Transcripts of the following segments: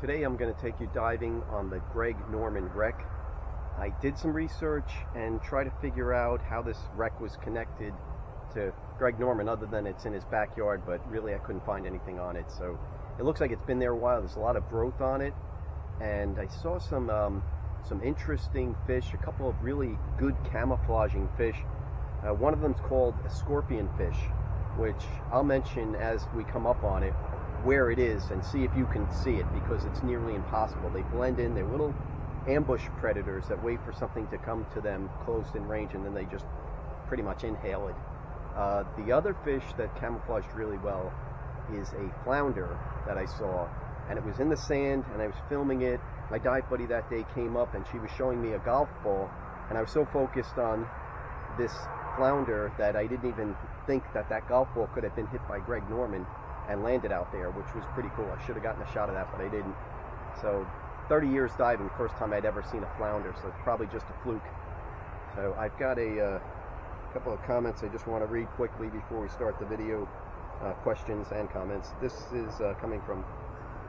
Today I'm going to take you diving on the Greg Norman wreck. I did some research and try to figure out how this wreck was connected to Greg Norman, other than it's in his backyard, but really I couldn't find anything on it. So it looks like it's been there a while. There's a lot of growth on it, and I saw some interesting fish, a couple of really good camouflaging fish. One of them's called a scorpion fish, which I'll mention as we come up on it, where it is, and see if you can see it, because it's nearly impossible. They blend in. They're little ambush predators that wait for something to come to them close in range, and then they just pretty much inhale it. The other fish that camouflaged really well is a flounder that I saw, and it was in the sand, and I was filming it. My dive buddy that day came up, and she was showing me a golf ball, and I was so focused on this flounder that I didn't even think that that golf ball could have been hit by Greg Norman and landed out there, which was pretty cool. I should have gotten a shot of that, but I didn't. So 30 years diving, first time I'd ever seen a flounder, so it's probably just a fluke. So I've got a couple of comments I just want to read quickly before we start the video, questions and comments. This is coming from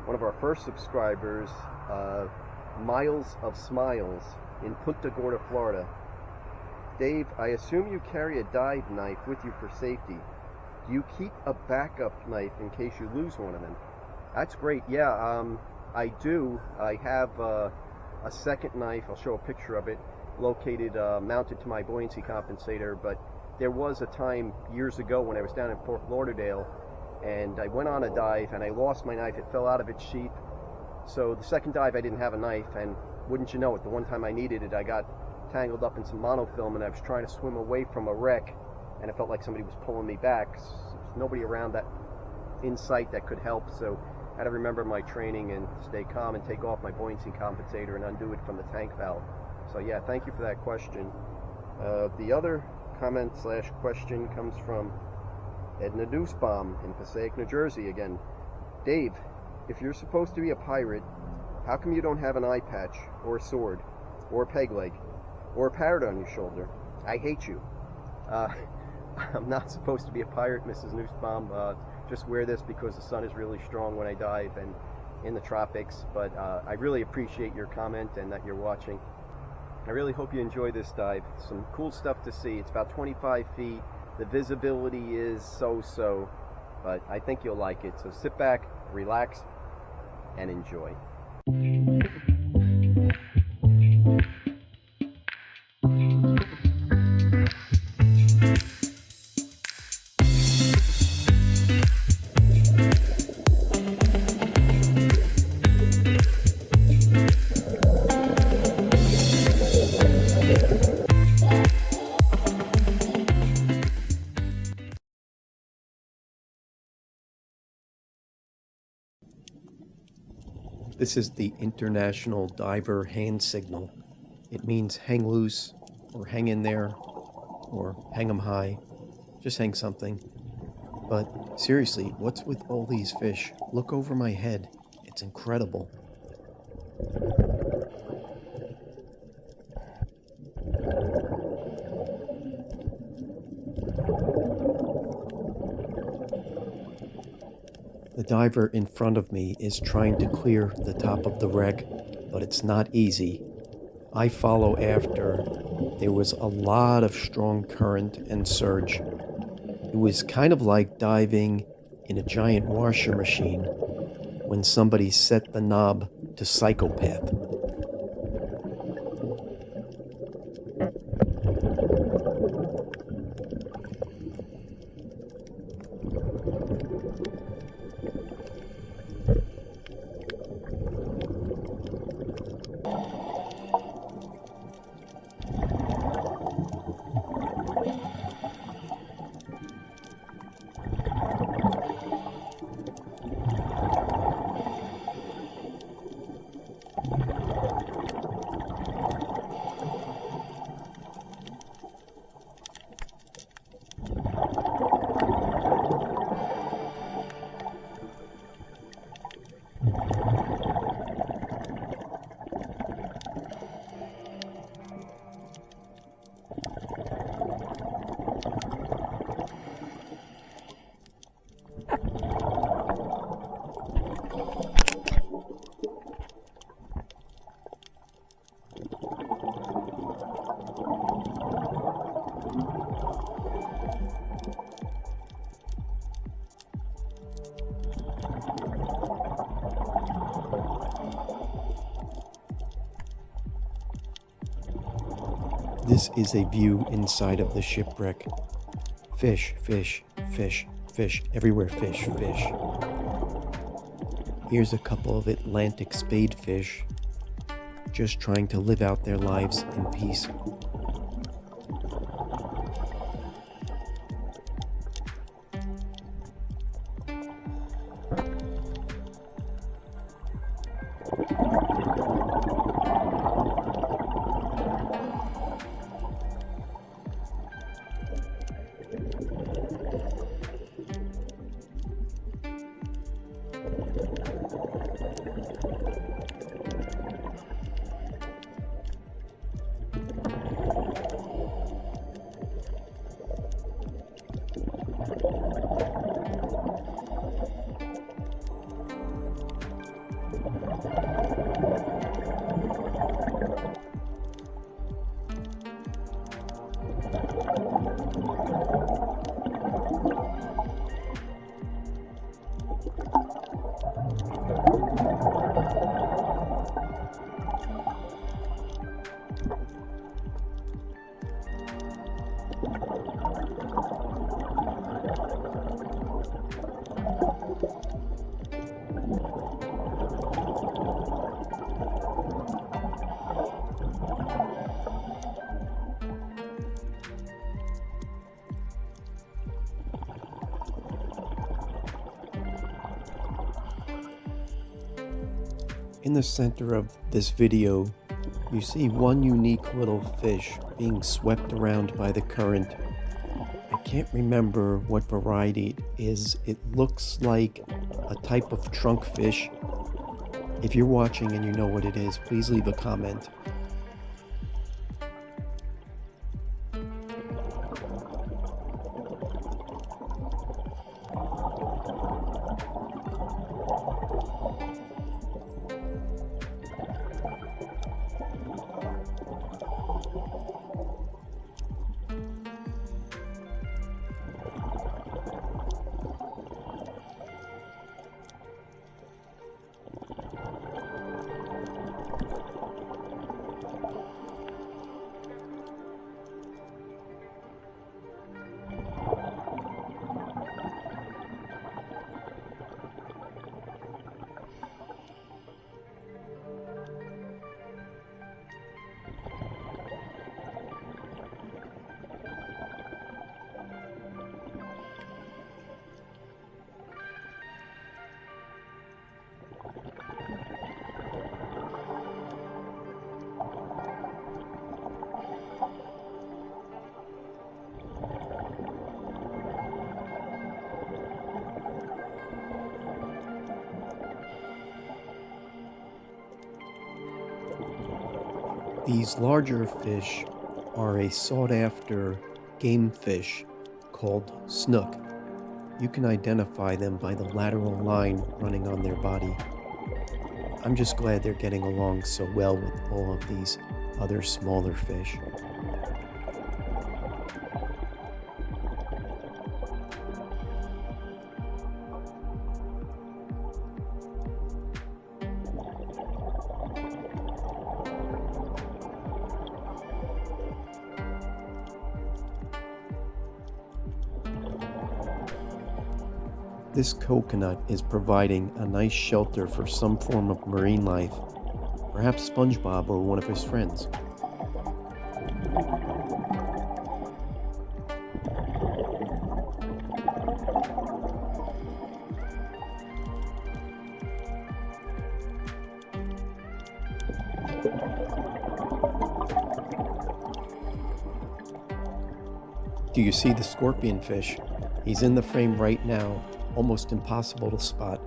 one of our first subscribers, Miles of Smiles in Punta Gorda, Florida. Dave, I assume you carry a dive knife with you for safety. Do you keep a backup knife in case you lose one of them? That's great. Yeah, I do. I have a second knife. I'll show a picture of it, located, mounted to my buoyancy compensator. But there was a time years ago when I was down in Fort Lauderdale, and I went on a dive and I lost my knife. It fell out of its sheath. So the second dive I didn't have a knife, and wouldn't you know it, the one time I needed it, I got tangled up in some monofilm, and I was trying to swim away from a wreck, and it felt like somebody was pulling me back. There's nobody around that in sight that could help, so I had to remember my training and stay calm and take off my buoyancy compensator and undo it from the tank valve. So yeah, thank you for that question. The other comment slash question comes from Edna Nussbaum in Passaic, New Jersey again. Dave, if you're supposed to be a pirate, how come you don't have an eye patch or a sword or a peg leg or a parrot on your shoulder? I hate you. I'm not supposed to be a pirate, Mrs. Nussbaum. Just wear this because the sun is really strong when I dive and in the tropics. But I really appreciate your comment and that you're watching. I really hope you enjoy this dive. Some cool stuff to see. It's about 25 feet. The visibility is so-so, but I think you'll like it. So sit back, relax, and enjoy. This is the International Diver Hand Signal. It means hang loose, or hang in there, or hang 'em high. Just hang something. But seriously, what's with all these fish? Look over my head. It's incredible. The diver in front of me is trying to clear the top of the wreck, but it's not easy. I follow after. There was a lot of strong current and surge. It was kind of like diving in a giant washer machine when somebody set the knob to psychopath. This is a view inside of the shipwreck. Fish, fish, fish, fish, everywhere fish, fish. Here's a couple of Atlantic spadefish, just trying to live out their lives in peace. In the center of this video, you see one unique little fish being swept around by the current. I can't remember what variety it is. It looks like a type of trunk fish. If you're watching and you know what it is, please leave a comment. These larger fish are a sought-after game fish called snook. You can identify them by the lateral line running on their body. I'm just glad they're getting along so well with all of these other smaller fish. This coconut is providing a nice shelter for some form of marine life, perhaps SpongeBob or one of his friends. Do you see the scorpion fish? He's in the frame right now, almost impossible to spot.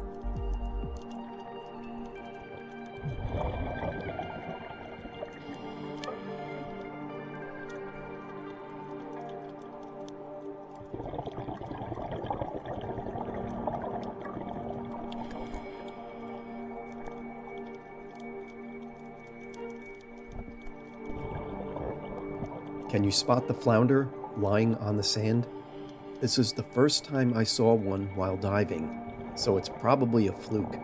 Can you spot the flounder lying on the sand? This is the first time I saw one while diving, so it's probably a fluke.